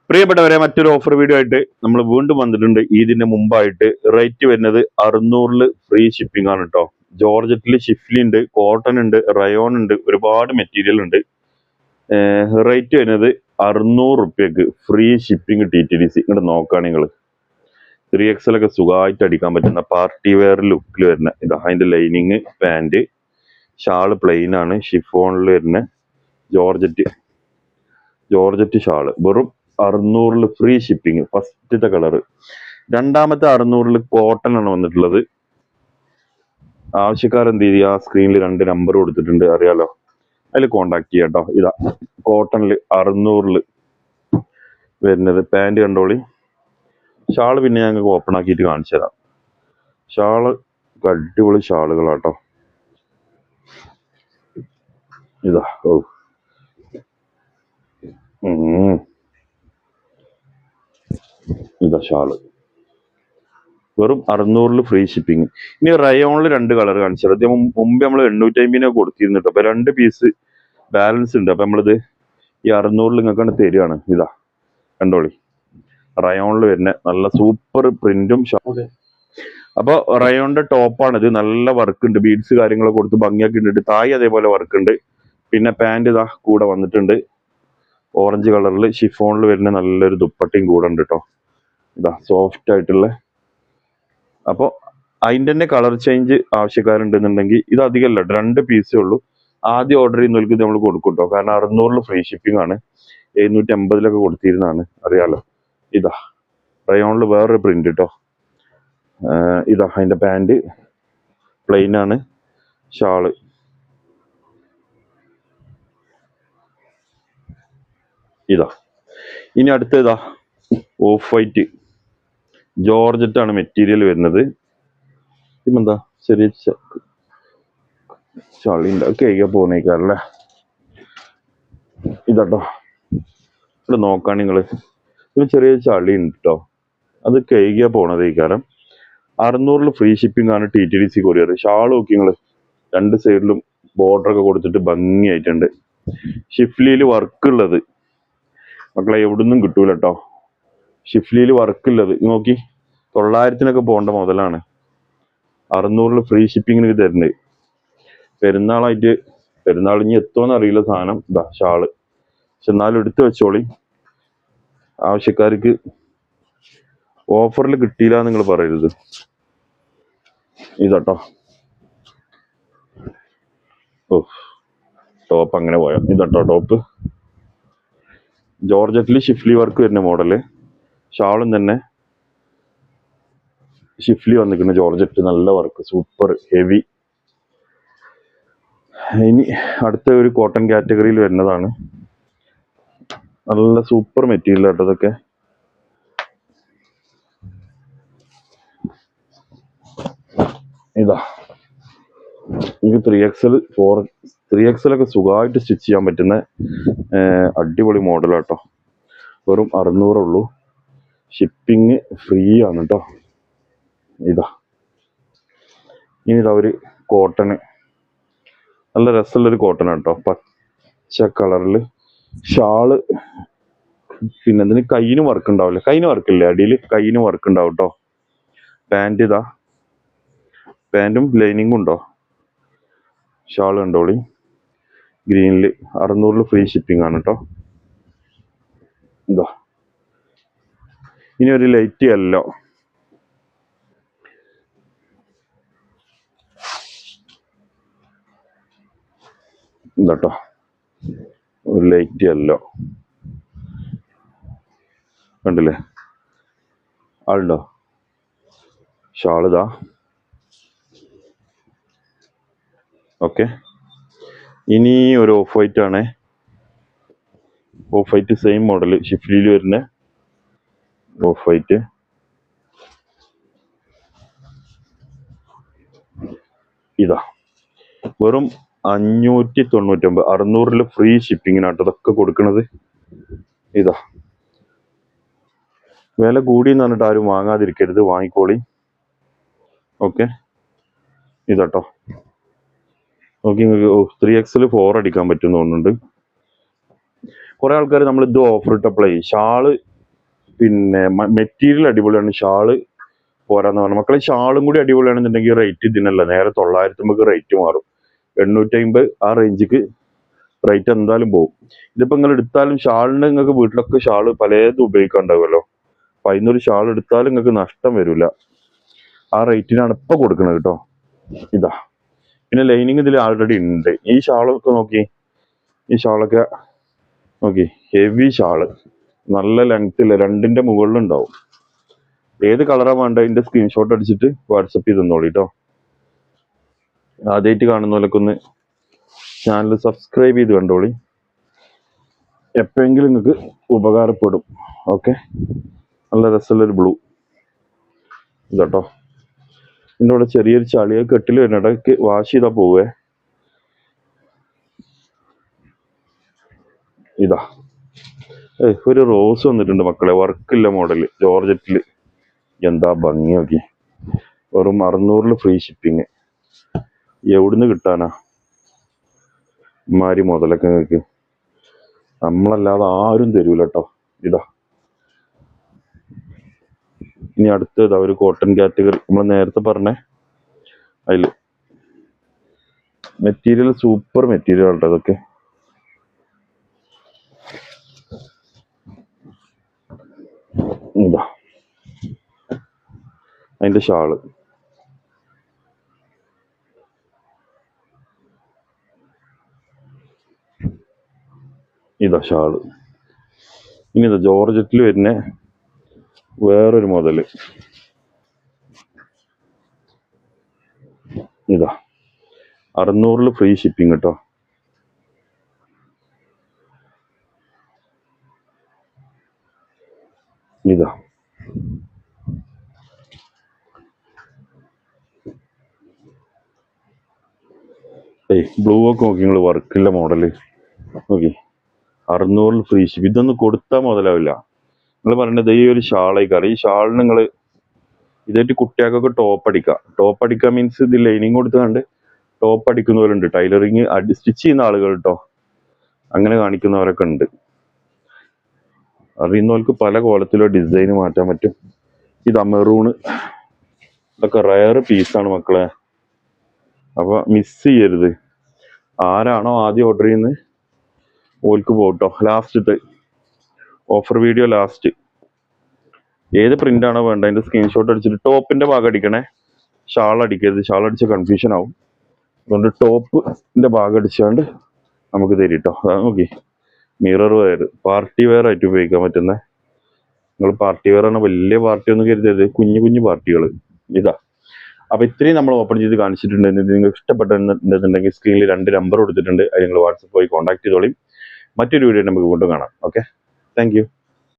പ്രിയപ്പെട്ടവരെ, മറ്റൊരു offer video ആയിട്ട് നമ്മൾ വീണ്ടും വന്നിട്ടുണ്ട്. ഇതിന് മുമ്പായിട്ട് റേറ്റ് വരുന്നത് 600 ഫ്രീ ഷിപ്പിംഗ് ആണ് കേട്ടോ. ജോർജറ്റിൽ ഷിഫ്ലി ഉണ്ട്, കോട്ടൺ ഉണ്ട്, റയോൺ ഉണ്ട്, ഒരുപാട് മെറ്റീരിയൽ ഉണ്ട്. റേറ്റ് വരുന്നത് 600 റുപ്യക്ക് ഫ്രീ ഷിപ്പിംഗ് TTDC. ഇങ്ങോട്ട് നോക്കുകയാണ് നിങ്ങൾ 3XL ഒക്കെ സുഖമായിട്ട് അടിക്കാൻ പറ്റുന്ന പാർട്ടി വെയർ ലുക്കിൽ വരുന്ന ഇതാ. അതിന്റെ ലൈനിങ്, പാൻറ്, ഷാള് പ്ലെയിൻ ആണ്, ഷിഫോണിൽ വരുന്ന ജോർജറ്റ് ഷാള് വെറും 600 ഫ്രീ ഷിപ്പിംഗ്. ഫസ്റ്റത്തെ കളറ്. രണ്ടാമത്തെ 600 കോട്ടൺ ആണ് വന്നിട്ടുള്ളത്. ആവശ്യക്കാരെന്ത് ചെയ്യുക, സ്ക്രീനിൽ 2 നമ്പർ കൊടുത്തിട്ടുണ്ട്, അറിയാലോ, അതിൽ കോണ്ടാക്ട് ചെയ്യാം കേട്ടോ. ഇതാ കോട്ടണിൽ 600 വരുന്നത്. പാൻറ് കണ്ടോളി. ഷാള് പിന്നെ ഞങ്ങൾക്ക് ഓപ്പൺ ആക്കിയിട്ട് കാണിച്ചു തരാം. ഷാള് അടിപൊളി ഷാളുകളാട്ടോ. ഇതാ ഇതാ ഷാള് വെറും 600 ഫ്രീ ഷിപ്പിംഗ്. ഇനി റയോണിൽ 2 കളർ കാണിച്ചത്. ആദ്യം മുമ്പ് നമ്മൾ 850 കൊടുത്തിരുന്നു കേട്ടോ. അപ്പൊ 2 പീസ് ബാലൻസ് ഉണ്ട്. അപ്പൊ നമ്മളിത് ഈ 600 നിങ്ങൾക്കാണ് തരികയാണ്. ഇതാ കണ്ടോളി, റയോണിൽ വരുന്ന നല്ല സൂപ്പർ പ്രിന്റും. അപ്പൊ റയോണിന്റെ ടോപ്പാണിത്. നല്ല വർക്ക് ഉണ്ട്, ബീഡ്സ് കാര്യങ്ങളൊക്കെ കൊടുത്ത് ഭംഗിയാക്കി ഉണ്ട്. താഴെ അതേപോലെ വർക്ക് ഉണ്ട്. പിന്നെ പാൻറ് ഇതാ കൂടെ വന്നിട്ടുണ്ട്, ഓറഞ്ച് കളറിൽ ഷിഫോണിൽ വരുന്ന നല്ലൊരു ദുപ്പട്ടയും കൂടെ ഉണ്ട് കേട്ടോ. ഇതാ സോഫ്റ്റ് ആയിട്ടുള്ള. അപ്പോൾ അതിൻ്റെ തന്നെ കളർ ചേഞ്ച് ആവശ്യക്കാരുണ്ടെന്നുണ്ടെങ്കിൽ ഇത് അധികമല്ല, 2 പീസേ ഉള്ളൂ. ആദ്യം ഓർഡർ ചെയ്യുന്നവർക്ക് നമ്മൾ കൊടുക്കും കേട്ടോ. കാരണം 600 ഫ്രീ ഷിപ്പിംഗ് ആണ്. 750 കൊടുത്തിരുന്നതാണ്, അറിയാലോ. ഇതാ റയോണിൽ വേറൊരു പ്രിന്റ് കേട്ടോ. ഇതാ അതിന്റെ പാൻറ് പ്ലെയിൻ ആണ്, ഷാള് ഇതാ. ഇനി അടുത്തതാ ഓഫ് വൈറ്റ് ജോർജറ്റ് ആണ് മെറ്റീരിയൽ വരുന്നത്. ഇതെന്താ ചെറിയ ചളിണ്ട്, കേൾക്കാൻ പോകുന്നേക്കാറല്ലേ. ഇതാട്ടോ, ഇവിടെ നോക്കാൻ നിങ്ങള്, ഇത് ചെറിയ ചളി ഉണ്ട് കേട്ടോ. അത് കേൾക്കാൻ പോണതേക്കാരം. 600 ഫ്രീ ഷിപ്പിംഗ് ആണ് TTDC കൊറിയർ. ഷാൾ നോക്കി നിങ്ങള്, 2 സൈഡിലും ബോർഡർ ഒക്കെ കൊടുത്തിട്ട് ഭംഗിയായിട്ടുണ്ട്. ഷിഫ്ലിയിൽ വർക്ക് ഉള്ളത് മക്കളെ എവിടുന്നും കിട്ടൂല കേട്ടോ. ഷിഫ്ലിയിൽ വർക്ക് ഉള്ളത് നോക്കി, 900 പോകേണ്ട മുതലാണ് 600 ഫ്രീ ഷിപ്പിങ്ങിന് തരുന്നത്. പെരുന്നാളായിട്ട്, പെരുന്നാൾ ഇനി എത്തുമെന്ന് അറിയില്ല സാധനം. ഇതാ ഷാള്. പക്ഷെ എന്നാലും എടുത്തു വെച്ചോളി. ആവശ്യക്കാർക്ക് ഓഫറിൽ കിട്ടിയില്ല നിങ്ങൾ പറയരുത്. ഇതാട്ടോ. ഓ, ടോപ്പ് അങ്ങനെ പോയോ. ഇതാട്ടോ ടോപ്പ്. ജോർജറ്റിൽ ഷിഫ്ലി വർക്ക് വരുന്ന മോഡല്. ഷാളും തന്നെ ഷിഫ്ലി വന്നിരിക്കുന്ന ജോർജറ്റ്, നല്ല വർക്ക്, സൂപ്പർ ഹെവി. ഇനി അടുത്ത ഒരു കോട്ടൺ കാറ്റഗറിയിൽ വരുന്നതാണ്. നല്ല സൂപ്പർ മെറ്റീരിയൽ ആട്ടോ ഇതൊക്കെ. ഇതാ ഇത് 3XL ഒക്കെ സുഖമായിട്ട് സ്റ്റിച്ച് ചെയ്യാൻ പറ്റുന്ന അടിപൊളി മോഡലാട്ടോ. വെറും 600 ഉള്ളൂ. ഷിപ്പിങ് ഫ്രീ ആണ് കേട്ടോ. ഇതാ ഇനി ഇതാ ഒരു കോട്ടണ്, നല്ല രസമുള്ളൊരു കോട്ടൺ കേട്ടോ, പച്ച കളറിൽ. ഷാള് പിന്നെ അതിന് കയ്യിന് വർക്ക് ഉണ്ടാവില്ല, കയ്യിന് വർക്കില്ലേ, അടിയിൽ കയ്യിന് വർക്ക് ഉണ്ടാവും കേട്ടോ. പാൻറ് ഇതാ, പാൻറ്റും ലൈനിങ്ങും ഉണ്ടോ. ഷാള് കണ്ടോളി, ഗ്രീനില്. 600 ഫ്രീ ഷിപ്പിംഗ് ആണ് കേട്ടോ. ഇതാ ഇനി ഒരു ലൈറ്റ് യെല്ലോ. ഇതാട്ടോ ഒരു ലൈറ്റ് യെല്ലോ കണ്ടില്ലേ. ആളുണ്ടോ. ഷാളിതാ. ഓക്കെ. ഇനി ഒരു ഓഫ് വൈറ്റ് ആണ്. ഓഫ് വൈറ്റ് സെയിം മോഡൽ ഷിഫ്ലിയിൽ വരുന്ന ഓഫ് വൈറ്റ്. ഇതാ വെറും 599. 600 ഫ്രീ ഷിപ്പിങ്ങിനാട്ടോ ഇതൊക്കെ കൊടുക്കണത്. ഇതാ വില കൂടി എന്ന് പറഞ്ഞിട്ട് ആരും വാങ്ങാതിരിക്കരുത്, വാങ്ങിക്കോളി. ഓക്കെ. ഇതാട്ടോ നോക്കി, നിങ്ങൾക്ക് 3XL 4 അടിക്കാൻ പറ്റും തോന്നുന്നുണ്ട്. കുറെ ആൾക്കാർ നമ്മൾ ഇത് ഓഫർ ഇട്ടപ്പോഴേ ഷാള് പിന്നെ മെറ്റീരിയൽ അടിപൊളിയാണ്. ഷാള് പോരാന്ന് പറഞ്ഞു മക്കളെ. ഷാളും കൂടി അടിപൊളിയാണെന്നുണ്ടെങ്കിൽ റേറ്റ് ഇതിനല്ല, നേരെ 950 റേറ്റ് മാറും. 850 ആ റേഞ്ചിക്ക് റേറ്റ് എന്തായാലും പോകും. ഇതിപ്പോ നിങ്ങൾ എടുത്താലും ഷാളിന് നിങ്ങൾക്ക് വീട്ടിലൊക്കെ ഷാള് പലതും ഉപയോഗിക്കാണ്ടാവുമല്ലോ. അപ്പൊ അതിനൊരു ഷാൾ എടുത്താലും നിങ്ങൾക്ക് നഷ്ടം വരില്ല. ആ റേറ്റിനാണ് ഇപ്പൊ കൊടുക്കുന്നത് കേട്ടോ. ഇതാ പിന്നെ ലൈനിങ് ഇതിൽ ആൾറെഡി ഉണ്ട്. ഈ ഷാളൊക്കെ നോക്കി, ഈ ഷാളൊക്കെ നോക്കി, ഹെവി ഷാള്, നല്ല ലെങ്ത് ഇല്ല, 2ന്റെ മുകളിലുണ്ടാവും. ഏത് കളറാ വേണ്ട അതിന്റെ സ്ക്രീൻഷോട്ട് അടിച്ചിട്ട് വാട്സപ്പ് ചെയ്ത് തന്നോളി കേട്ടോ. ആദ്യമായിട്ട് കാണുന്നവരൊക്കെ ഒന്ന് ചാനൽ സബ്സ്ക്രൈബ് ചെയ്ത് കണ്ടോളി, എപ്പോഴെങ്കിലും നിങ്ങൾക്ക് ഉപകാരപ്പെടും. ഓക്കെ, നല്ല രസമുള്ളൊരു ബ്ലൂ ഇതാട്ടോ. ഇതിൻ്റെ കൂടെ ചെറിയൊരു ചളിയ കെട്ടിൽ വരുന്നിടയ്ക്ക് വാഷ് ചെയ്താൽ പോവേ. ഇതാ ഒരു റോസ് വന്നിട്ടുണ്ട് മക്കളെ, വർക്കില്ല മോഡല്, ജോർജറ്റില്. എന്താ ഭംഗി നോക്കി. വെറും 600 ഫ്രീ ഷിപ്പിങ്. എവിടുന്ന് കിട്ടാനാ ഇമാരി മുതലൊക്കെ നിങ്ങൾക്ക്? നമ്മളല്ലാതെ ആരും തരൂല കേട്ടോ. ഇതാ ഇനി അടുത്തതാ ഒരു കോട്ടൺ കാറ്റഗറി. നമ്മൾ നേരത്തെ പറഞ്ഞ അതില് മെറ്റീരിയൽ സൂപ്പർ മെറ്റീരിയൽ കേട്ടോ അതൊക്കെ. ഇതാ അതിന്റെ ഷാള്, ഇതാ ഷാള്. ഇനി ഇതാ ജോർജറ്റിൽ വരുന്ന വേറൊരു മുതല്. ഇതാ 600 ഫ്രീ ഷിപ്പിംഗ് കേട്ടോ. ഇതാ ബ്ലൂ ഒക്കെ നോക്കി നിങ്ങൾ, വർക്കില്ല മോഡല് നോക്കി. 600 ഫ്രീ ഷിപ്പ്. ഇതൊന്നും കൊടുത്താൽ മുതലാവില്ല. നിങ്ങൾ പറയേണ്ടത് ഈ ഒരു ഷാളായിക്കാറ്. ഈ ഷാളിന് നിങ്ങൾ ഇതായിട്ട് കുട്ടികൾക്കൊക്കെ ടോപ്പ് അടിക്കാം. ടോപ്പ് അടിക്കാൻ മീൻസ് ഇത് ലൈനിങ് കൊടുത്തുകൊണ്ട് ടോപ്പ് അടിക്കുന്നവരുണ്ട്. ടൈലറിങ് സ്റ്റിച്ച് ചെയ്യുന്ന ആളുകൾ കേട്ടോ, അങ്ങനെ കാണിക്കുന്നവരൊക്കെ ഉണ്ട്. അറിയുന്നവർക്ക് പല കോലത്തിലോ ഡിസൈൻ മാറ്റാൻ പറ്റും. ഇത് മെറൂണ്, ഇതൊക്കെ റയർ പീസാണ് മക്കളെ. അപ്പൊ മിസ് ചെയ്യരുത്. ആരാണോ ആദ്യം ഓർഡർ ചെയ്യുന്നത് ഓൽക്ക് പോട്ടോ. ലാസ്റ്റത്തെ ഓഫർ വീഡിയോ ലാസ്റ്റ്. ഏത് പ്രിന്റ് ആണോ വേണ്ട അതിന്റെ സ്ക്രീൻഷോട്ട് അടിച്ചിട്ട് ടോപ്പിന്റെ ഭാഗം അടിക്കണേ, ഷാൾ അടിക്കരുത്. ഷാൾ അടിച്ച കൺഫ്യൂഷൻ ആവും. അതുകൊണ്ട് ടോപ്പിന്റെ ഭാഗം അടിച്ചാണ്ട് നമുക്ക് തരിട്ടോ. അതാ നോക്കി, മിറർ വെയർ, പാർട്ടി വെയർ ആയിട്ട് ഉപയോഗിക്കാൻ പറ്റുന്ന. നിങ്ങൾ പാർട്ടി വെയർ ആണ്, വലിയ പാർട്ടി ഒന്നും കരുതരുത്, കുഞ്ഞു കുഞ്ഞു പാർട്ടികൾ. ഇതാ അപ്പൊ ഇത്രയും നമ്മൾ ഓപ്പൺ ചെയ്ത് കാണിച്ചിട്ടുണ്ട്. നിങ്ങൾക്ക് ഇഷ്ടപ്പെട്ടിട്ടുണ്ടെന്നുണ്ടെങ്കിൽ സ്ക്രീനിൽ 2 നമ്പർ കൊടുത്തിട്ടുണ്ട്, അത് നിങ്ങൾ വാട്സപ്പ് പോയി കോൺടാക്ട് ചെയ്തോളി. മറ്റൊരു വീഡിയോ നമുക്ക് കൊണ്ടു കാണാം. Okay, thank you.